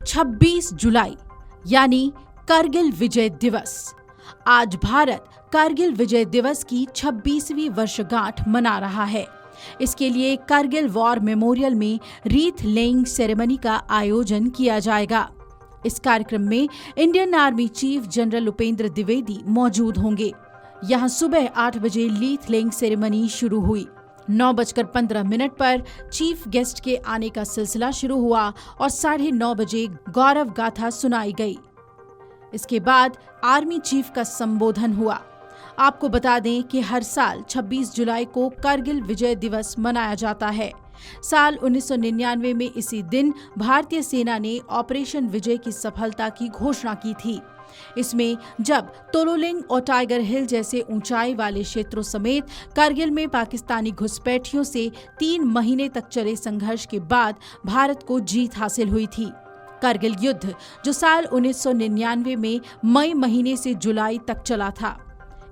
26 जुलाई यानी कारगिल विजय दिवस। आज भारत कारगिल विजय दिवस की 26वीं वर्षगांठ मना रहा है। इसके लिए कारगिल वॉर मेमोरियल में रीथ लेइंग सेरेमनी का आयोजन किया जाएगा। इस कार्यक्रम में Indian army chief general Upendra Dwivedi मौजूद होंगे। यहां सुबह 8 बजे रीथ लेइंग सेरेमनी शुरू हुई। 9:15 पर चीफ गेस्ट के आने का सिलसिला शुरू हुआ और 9:30 बजे गौरव गाथा सुनाई गई। इसके बाद आर्मी चीफ का संबोधन हुआ। आपको बता दें कि हर साल 26 जुलाई को कारगिल विजय दिवस मनाया जाता है। साल 1999 में इसी दिन भारतीय सेना ने ऑपरेशन विजय की सफलता की घोषणा की थी। इसमें जब तोलोलिंग और टाइगर हिल जैसे ऊंचाई वाले क्षेत्रों समेत कारगिल में पाकिस्तानी घुसपैठियों से 3 महीने तक चले संघर्ष के बाद भारत को जीत हासिल हुई थी। कारगिल युद्ध जो साल 1999 में मई महीने से जुलाई तक चला था,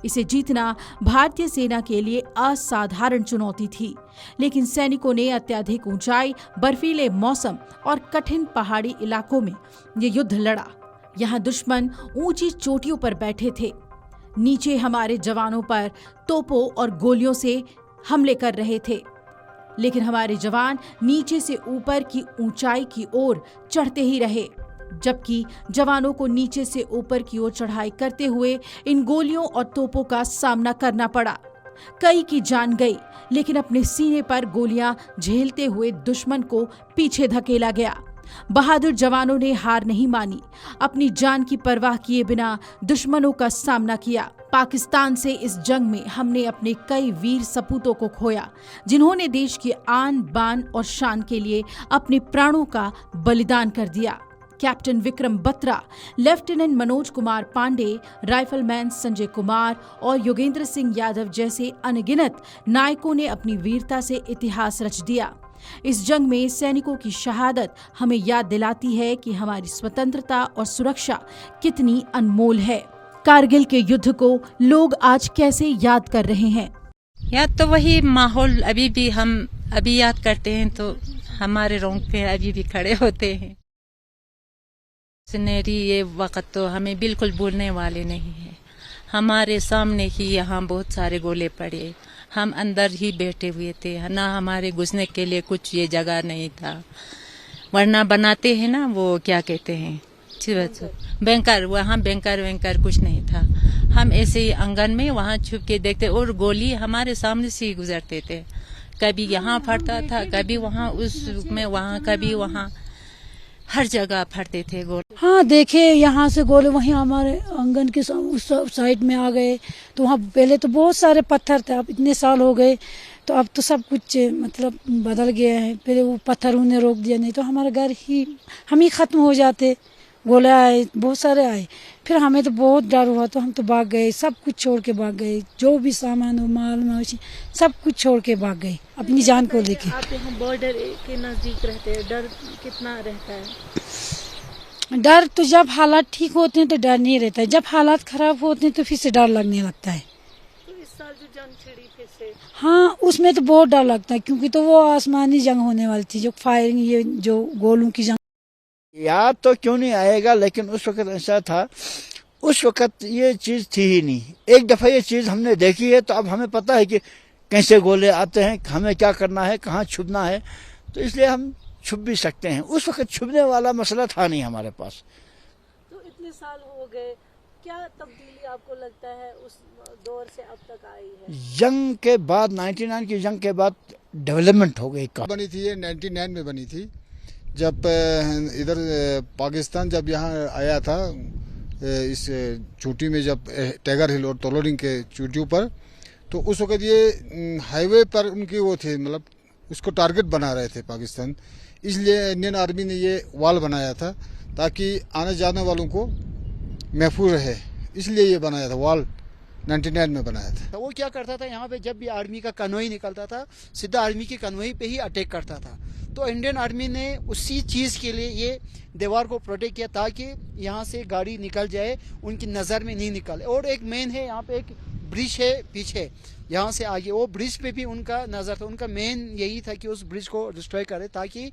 इसे जीतना भारतीय सेना के लिए असाधारण चुनौती थी। लेकिन सैनिकों ने अत्यधिक ऊंचाई, बर्फीले मौसम और कठिन पहाड़ी इलाकों में ये युद्ध लड़ा। यहाँ दुश्मन ऊंची चोटियों पर बैठे थे। नीचे हमारे जवानों पर तोपों और गोलियों से हमले कर रहे थे, लेकिन हमारे जवान नीचे से ऊपर की ऊंचाई की ओर चढ़ते ही रहे। जबकि जवानों को नीचे से ऊपर की ओर चढ़ाई करते हुए इन गोलियों और तोपों का सामना करना पड़ा। कई की जान गई, लेकिन अपने सीने पर गोलियां झेलते हुए दुश्मन को पीछे धकेला गया। बहादुर जवानों ने हार नहीं मानी, अपनी जान की परवाह किए बिना दुश्मनों का सामना किया। पाकिस्तान से इस जंग में हमने अपने कई वीर सपूतों को खोया, जिन्होंने देश की आन बान और शान के लिए अपने प्राणों का बलिदान कर दिया। Captain Vikram Batra, lieutenant Manoj Kumar Pandey, rifleman Sanjay Kumar और योगेंद्र सिंह यादव जैसे अनगिनत नायकों ने अपनी वीरता से इतिहास रच दिया। इस जंग में सैनिकों की शहादत हमें याद दिलाती है कि हमारी स्वतंत्रता और सुरक्षा कितनी अनमोल है। कारगिल के युद्ध को लोग आज कैसे याद कर रहे हैं? याद तो वही माहौल अभी भी हम याद करते हैं तो हमारे रोंगटे अभी भी खड़े होते हैं। सुनहरी ये वक्त तो हमें बिल्कुल भूलने वाले नहीं है। हमारे सामने ही यहाँ बहुत सारे गोले पड़े, हम अंदर ही बैठे हुए थे ना, हमारे घुसने के लिए कुछ ये जगह नहीं था। वरना बनाते हैं ना वो क्या कहते हैं बैंकर, वहाँ बैंकर वैंकर कुछ नहीं था। हम ऐसे ही आंगन में वहाँ छुप के देखते और गोली हमारे सामने से ही गुजरते थे। कभी यहाँ फटता था, कभी वहाँ उस में वहाँ, कभी वहाँ, हर जगह फटते थे गोले। हाँ देखे यहाँ से गोले वहीं हमारे आंगन के उस साइड में आ गए। तो वहाँ पहले तो बहुत सारे पत्थर थे, अब इतने साल हो गए तो अब तो सब कुछ मतलब बदल गया है। पहले वो पत्थर उन्हें रोक दिया, नहीं तो हमारा घर ही हम ही खत्म हो जाते। गोले आए, बहुत सारे आए, फिर हमें तो बहुत डर हुआ तो हम तो भाग गए, सब कुछ छोड़ के भाग गए। जो भी सामान हो, माल मवेशी सब कुछ छोड़ के भाग गए अपनी जान को लेके। आप यहाँ बॉर्डर के नजदीक रहते हैं, डर कितना रहता है? डर तो जब हालात ठीक होते हैं तो डर नहीं रहता है, जब हालात खराब होते हैं तो फिर से डर लगने लगता है। तो इस साल जो जंग छिड़ी फिर से, हाँ उसमें तो बहुत डर लगता है, क्योंकि तो वो आसमानी जंग होने वाली थी, जो फायरिंग, ये जो गोलों की जंग। याद तो क्यों नहीं आएगा, लेकिन उस वक्त ऐसा था, उस वक्त ये चीज थी ही नहीं। एक दफा ये चीज हमने देखी है तो अब हमें पता है कि कैसे गोले आते हैं, हमें क्या करना है, कहाँ छुपना है, तो इसलिए हम छुप भी सकते हैं। उस वक्त छुपने वाला मसला था नहीं हमारे पास। तो इतने साल हो गए, क्या तब्दीली आपको लगता है उस दौर से अब तक आई है? जंग के बाद 99 की जंग के बाद डेवलपमेंट हो गई। बनी थी ये 99 में बनी थी, जब इधर पाकिस्तान जब यहाँ आया था इस चोटी में, जब टाइगर हिल और तोलोलिंग के चोटियों पर, तो उस वक्त ये हाईवे पर उनकी वो थे, मतलब उसको टारगेट बना रहे थे पाकिस्तान। इसलिए इंडियन आर्मी ने ये वॉल बनाया था ताकि आने जाने वालों को महफूज रहे, इसलिए ये बनाया था वॉल। 99 में बनाया था। तो वो क्या करता था, यहाँ पे जब भी आर्मी का कन्वॉय निकलता था, सीधा आर्मी की कन्वॉय पे ही अटैक करता था। तो इंडियन आर्मी ने उसी चीज़ के लिए ये दीवार को प्रोटेक्ट किया ताकि यहाँ से गाड़ी निकल जाए, उनकी नज़र में नहीं निकले। और एक मेन है, यहाँ पे एक ब्रिज है पीछे, यहाँ से आगे वो ब्रिज पे भी उनका नज़र था। उनका मेन यही था कि उस ब्रिज को डिस्ट्रॉय करे ताकि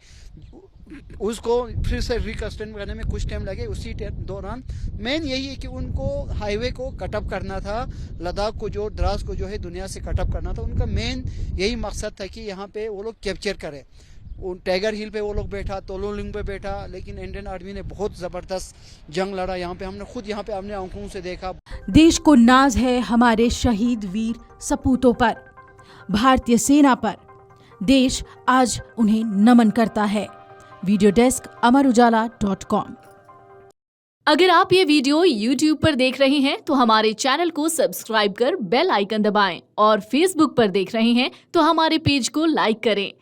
उसको फिर से रिकंस्ट्रक्ट करने में कुछ टाइम लगे। उसी दौरान मेन यही है कि उनको हाईवे को कटअप करना था, लद्दाख को जो द्रास को जो है दुनिया से कटअप करना था। उनका मेन यही मकसद था कि यहाँ पे वो लोग कैप्चर करें। टाइगर हिल पे वो लोग बैठा, तोलोलिंग पे बैठा, लेकिन इंडियन आर्मी ने बहुत ज़बरदस्त जंग लड़ा। यहाँ पे हमने खुद यहाँ पे अपने आंखों से देखा। देश को नाज है हमारे शहीद वीर सपूतों पर, भारतीय सेना पर। देश आज उन्हें नमन करता है। Video desk amarujala.com। अगर आप ये वीडियो YouTube पर देख रहे हैं तो हमारे चैनल को सब्सक्राइब कर बेल आइकन दबाएं और Facebook पर देख रहे हैं तो हमारे पेज को लाइक करें।